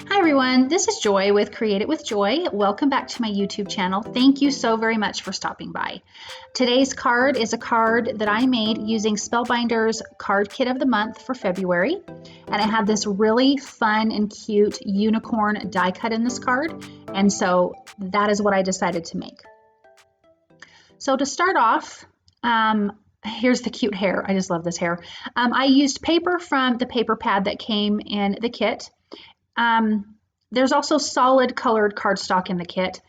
Hi everyone, this is Joy with Create It with Joy. Welcome back to my YouTube channel. Thank you so very much for stopping by. Today's card is a card that I made using Spellbinders card kit of the month for February. And I had this really fun and cute unicorn die cut in this card. And so that is what I decided to make. So to start off, here's the cute hair. I just love this hair. I used paper from the paper pad that came in the kit. There's also solid colored cardstock in the kit,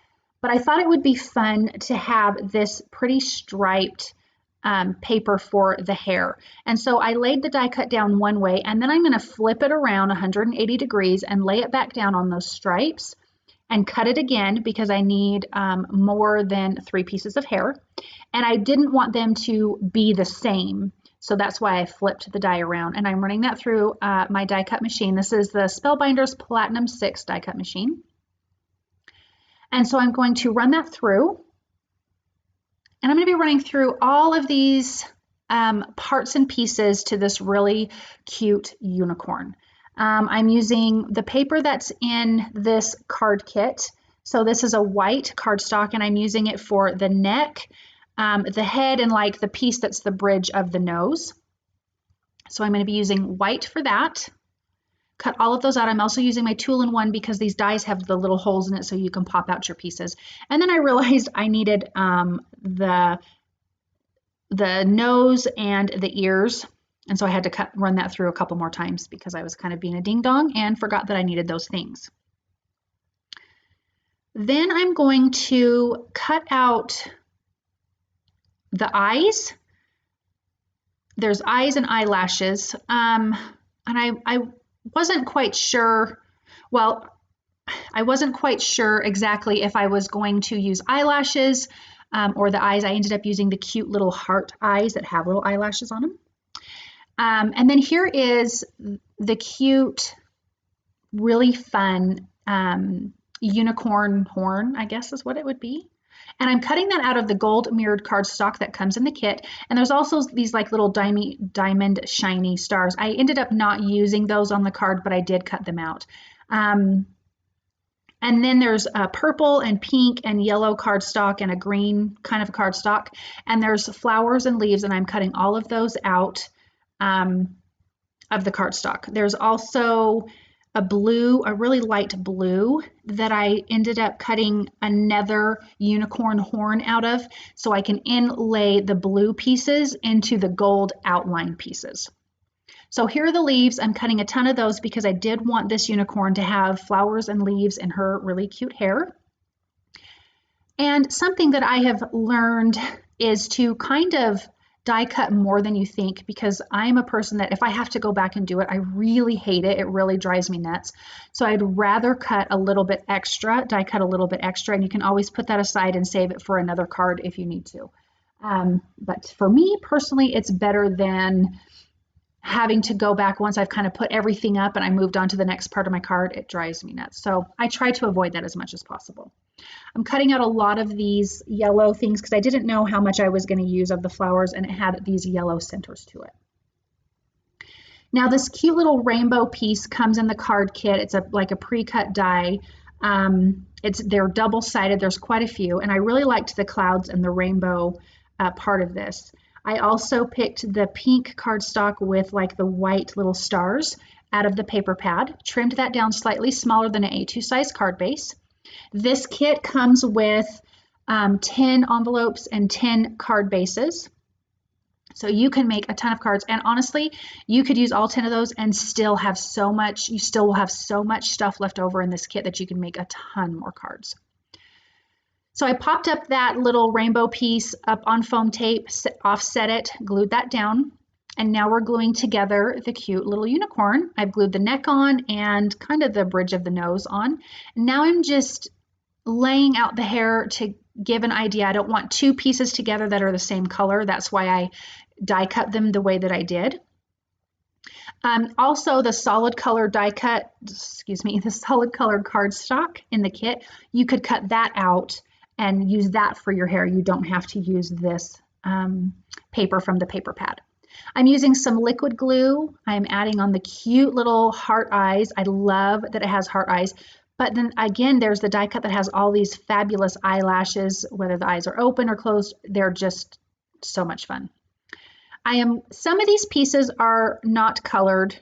but I thought it would be fun to have this pretty striped paper for the hair. And so I laid the die cut down one way, and then I'm going to flip it around 180 degrees and lay it back down on those stripes and cut it again because I need more than 3 pieces of hair. And I didn't want them to be the same. So that's why I flipped the die around, and I'm running that through my die cut machine. This is the Spellbinders Platinum 6 die cut machine. And so I'm going to run that through, and I'm going to be running through all of these parts and pieces to this really cute unicorn. I'm using the paper that's in this card kit. So this is a white cardstock, and I'm using it for the neck, the head, and like the piece that's the bridge of the nose. So I'm going to be using white for that. Cut all of those out. I'm also using my tool-in-one because these dies have the little holes in it so you can pop out your pieces. And then I realized I needed the nose and the ears. And so I had to run that through a couple more times because I was kind of being a ding-dong and forgot that I needed those things. Then I'm going to cut out the eyes. There's eyes and eyelashes. And I wasn't quite sure. Well, I wasn't quite sure exactly if I was going to use eyelashes or the eyes. I ended up using the cute little heart eyes that have little eyelashes on them. And then here is the cute, really fun unicorn horn, I guess is what it would be. And I'm cutting that out of the gold mirrored cardstock that comes in the kit. And there's also these like little diamond shiny stars. I ended up not using those on the card, but I did cut them out. And then there's a purple and pink and yellow cardstock and a green kind of cardstock. And there's flowers and leaves, and I'm cutting all of those out of the cardstock. There's also a really light blue that I ended up cutting another unicorn horn out of so I can inlay the blue pieces into the gold outline pieces. So here are the leaves. I'm cutting a ton of those because I did want this unicorn to have flowers and leaves in her really cute hair. And something that I have learned is to kind of die cut more than you think, because I'm a person that if I have to go back and do it, I really hate it. It really drives me nuts. So I'd rather cut a little bit extra, die cut a little bit extra, and you can always put that aside and save it for another card if you need to. But for me personally, it's better than having to go back once I've kind of put everything up and I moved on to the next part of my card. It drives me nuts. So I try to avoid that as much as possible. I'm cutting out a lot of these yellow things because I didn't know how much I was going to use of the flowers, and it had these yellow centers to it. Now this cute little rainbow piece comes in the card kit. It's like a pre-cut die. They're double-sided. There's quite a few, and I really liked the clouds and the rainbow part of this. I also picked the pink cardstock with like the white little stars out of the paper pad, trimmed that down slightly smaller than an A2 size card base. This kit comes with 10 envelopes and 10 card bases. So you can make a ton of cards, and honestly, you could use all 10 of those and still have so much, you still will have so much stuff left over in this kit that you can make a ton more cards. So I popped up that little rainbow piece up on foam tape, offset it, glued that down, and now we're gluing together the cute little unicorn. I've glued the neck on and kind of the bridge of the nose on. And now I'm just laying out the hair to give an idea. I don't want 2 pieces together that are the same color. That's why I die cut them the way that I did. Also the solid color the solid colored cardstock in the kit, you could cut that out and use that for your hair. You don't have to use this paper from the paper pad. I'm using some liquid glue. I'm adding on the cute little heart eyes. I love that it has heart eyes. But then again, there's the die cut that has all these fabulous eyelashes, whether the eyes are open or closed. They're just so much fun. Some of these pieces are not colored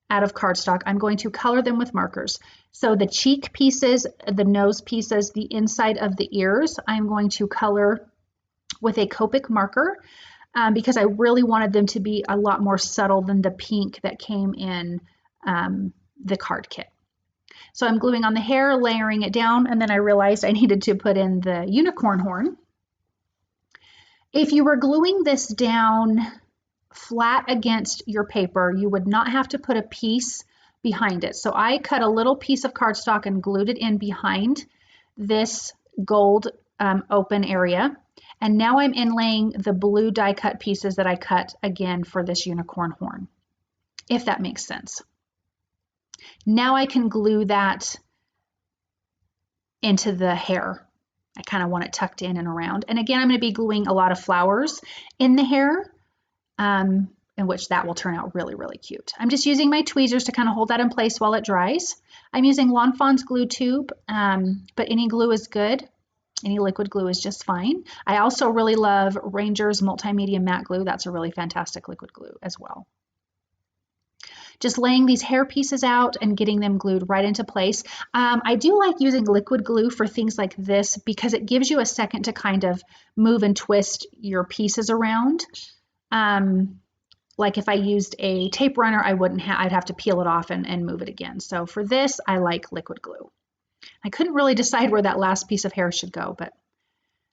out of cardstock. I'm going to color them with markers. So the cheek pieces, the nose pieces, the inside of the ears, I'm going to color with a Copic marker because I really wanted them to be a lot more subtle than the pink that came in the card kit. So I'm gluing on the hair, layering it down, and then I realized I needed to put in the unicorn horn. If you were gluing this down flat against your paper, you would not have to put a piece behind it. So I cut a little piece of cardstock and glued it in behind this gold open area. And now I'm inlaying the blue die cut pieces that I cut again for this unicorn horn, if that makes sense. Now I can glue that into the hair. I kind of want it tucked in and around. And again, I'm going to be gluing a lot of flowers in the hair, in which that will turn out really, really cute. I'm just using my tweezers to kind of hold that in place while it dries. I'm using Lawn Fawn's glue tube, but any glue is good. Any liquid glue is just fine. I also really love Ranger's Multimedia Matte Glue. That's a really fantastic liquid glue as well. Just laying these hair pieces out and getting them glued right into place. I do like using liquid glue for things like this because it gives you a second to kind of move and twist your pieces around. Like if I used a tape runner, I'd have to peel it off and move it again. So for this, I like liquid glue. I couldn't really decide where that last piece of hair should go, but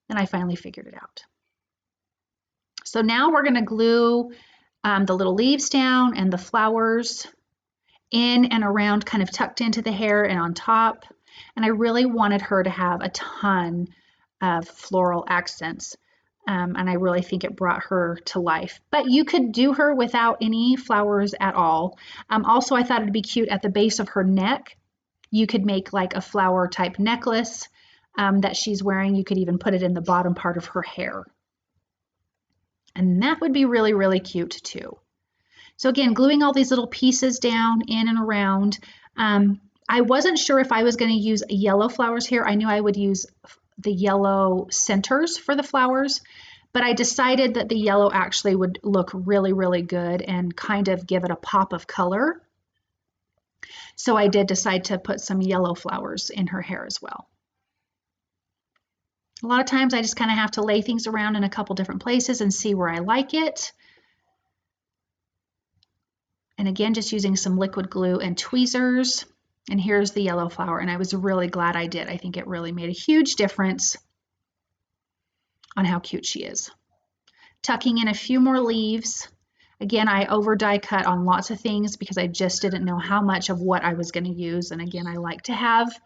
then I finally figured it out. So now we're going to glue the little leaves down and the flowers in and around, kind of tucked into the hair and on top. And I really wanted her to have a ton of floral accents. And I really think it brought her to life. But you could do her without any flowers at all. Also, I thought it'd be cute at the base of her neck. You could make like a flower type necklace that she's wearing. You could even put it in the bottom part of her hair. And that would be really, really cute too. So again, gluing all these little pieces down in and around. I wasn't sure if I was going to use yellow flowers here. I knew I would use the yellow centers for the flowers, but I decided that the yellow actually would look really, really good and kind of give it a pop of color. So I did decide to put some yellow flowers in her hair as well. A lot of times I just kind of have to lay things around in a couple different places and see where I like it. And again, just using some liquid glue and tweezers. And here's the yellow flower, and I was really glad I did. I think it really made a huge difference on how cute she is. Tucking in a few more leaves. Again, I over die cut on lots of things because I just didn't know how much of what I was going to use. And again, I like to have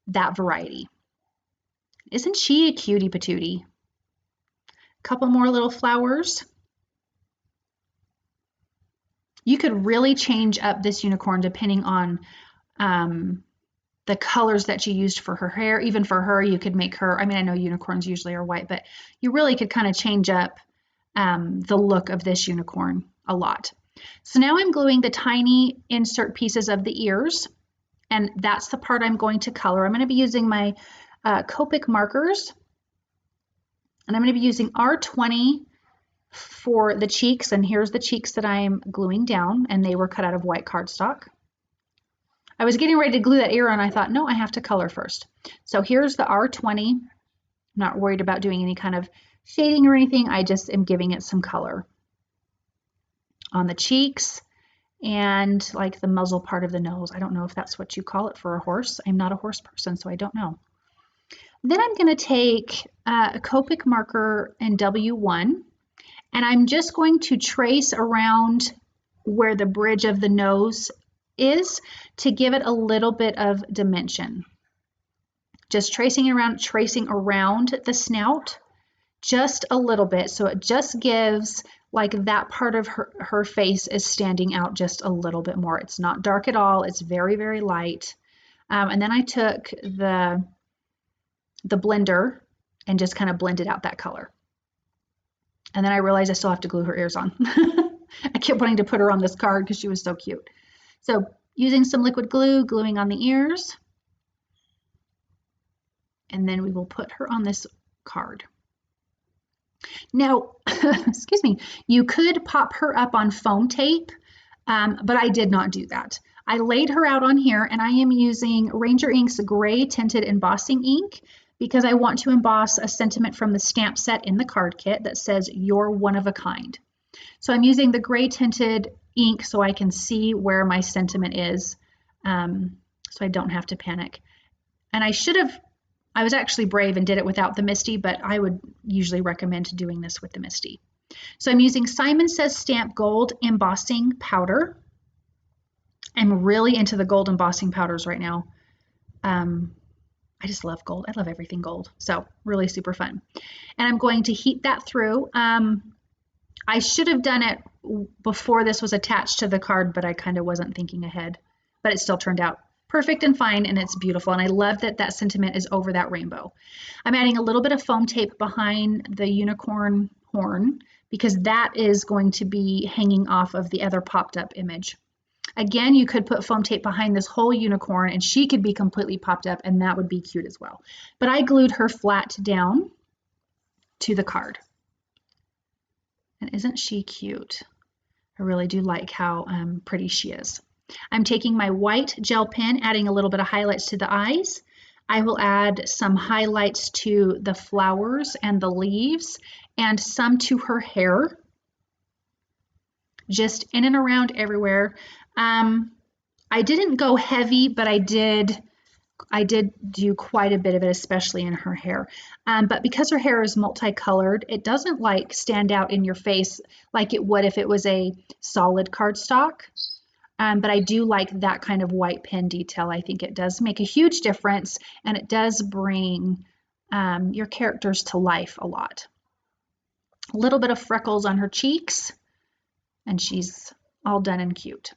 that variety. Isn't she a cutie patootie? A couple more little flowers. You could really change up this unicorn depending on the colors that you used for her hair. Even for her, you could make her, I mean, I know unicorns usually are white, but you really could kind of change up the look of this unicorn a lot. So now I'm gluing the tiny insert pieces of the ears, and that's the part I'm going to color. I'm going to be using my Copic markers, and I'm going to be using R20 for the cheeks, and here's the cheeks that I'm gluing down, and they were cut out of white cardstock. I was getting ready to glue that ear on, and I thought, no, I have to color first. So here's the R20. I'm not worried about doing any kind of shading or anything. I just am giving it some color on the cheeks and like the muzzle part of the nose. I don't know if that's what you call it for a horse. I'm not a horse person, so I don't know. Then I'm going to take a Copic marker and W1, and I'm just going to trace around where the bridge of the nose is to give it a little bit of dimension. Just tracing around the snout just a little bit, so it just gives like that part of her face is standing out just a little bit more. It's not dark at all. It's very, very light. And then I took the blender and just kind of blended out that color. And then I realized I still have to glue her ears on. I kept wanting to put her on this card because she was so cute. So using some liquid glue, gluing on the ears, and then we will put her on this card. Now, excuse me, you could pop her up on foam tape, but I did not do that. I laid her out on here, and I am using Ranger Ink's gray tinted embossing ink because I want to emboss a sentiment from the stamp set in the card kit that says, "You're one of a kind." So I'm using the gray tinted ink so I can see where my sentiment is, so I don't have to panic. And I was actually brave and did it without the Misty, but I would usually recommend doing this with the Misty. So I'm using Simon Says Stamp Gold Embossing Powder. I'm really into the gold embossing powders right now. I just love gold. I love everything gold. So really super fun. And I'm going to heat that through. I should have done it before this was attached to the card, but I kind of wasn't thinking ahead. But it still turned out perfect and fine, and it's beautiful. And I love that that sentiment is over that rainbow. I'm adding a little bit of foam tape behind the unicorn horn because that is going to be hanging off of the other popped up image. Again, you could put foam tape behind this whole unicorn and she could be completely popped up, and that would be cute as well. But I glued her flat down to the card. And isn't she cute? I really do like how pretty she is. I'm taking my white gel pen, adding a little bit of highlights to the eyes. I will add some highlights to the flowers and the leaves and some to her hair, just in and around everywhere. I didn't go heavy, but I did do quite a bit of it, especially in her hair. But because her hair is multicolored, it doesn't like stand out in your face like it would if it was a solid cardstock. But I do like that kind of white pen detail. I think it does make a huge difference, and it does bring your characters to life a lot. A little bit of freckles on her cheeks, and she's all done and cute.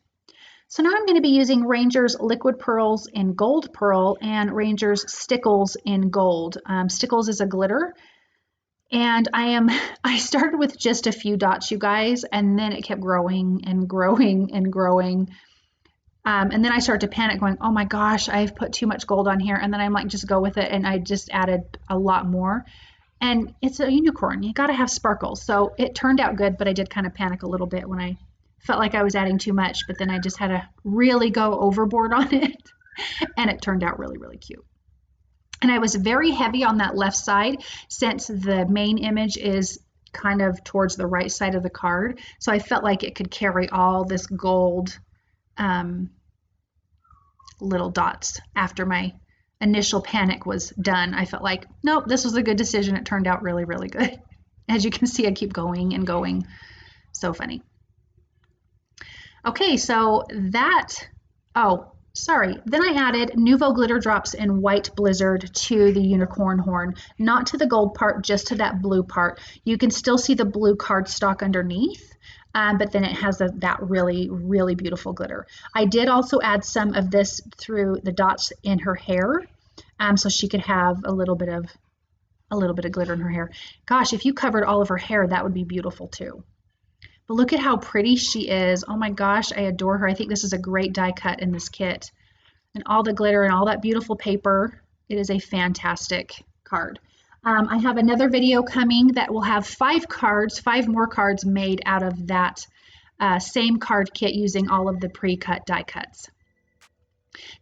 So now I'm going to be using Ranger's Liquid Pearls in Gold Pearl and Ranger's Stickles in Gold. Stickles is a glitter, and I started with just a few dots, you guys, and then it kept growing and growing and growing. And then I started to panic going, oh my gosh, I've put too much gold on here. And then I'm like, just go with it. And I just added a lot more. And it's a unicorn. You got to have sparkles. So it turned out good, but I did kind of panic a little bit when I felt like I was adding too much, but then I just had to really go overboard on it. And it turned out really, really cute. And I was very heavy on that left side since the main image is kind of towards the right side of the card. So I felt like it could carry all this gold little dots. After my initial panic was done, I felt like, nope, this was a good decision. It turned out really, really good. As you can see, I keep going and going. So funny. Okay, so that, oh, sorry. Then I added Nouveau glitter drops in White Blizzard to the unicorn horn, not to the gold part, just to that blue part. You can still see the blue cardstock underneath, but then it has that really, really beautiful glitter. I did also add some of this through the dots in her hair, so she could have a little bit of glitter in her hair. Gosh, if you covered all of her hair, that would be beautiful too. But look at how pretty she is. Oh my gosh, I adore her. I think this is a great die cut in this kit. And all the glitter and all that beautiful paper. It is a fantastic card. I have another video coming that will have 5 more cards made out of that same card kit using all of the pre-cut die cuts.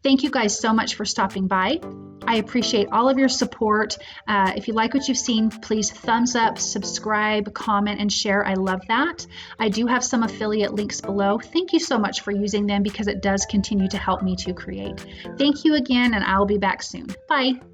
Thank you guys so much for stopping by. I appreciate all of your support. If you like what you've seen, please thumbs up, subscribe, comment, and share. I love that. I do have some affiliate links below. Thank you so much for using them because it does continue to help me to create. Thank you again, and I'll be back soon. Bye.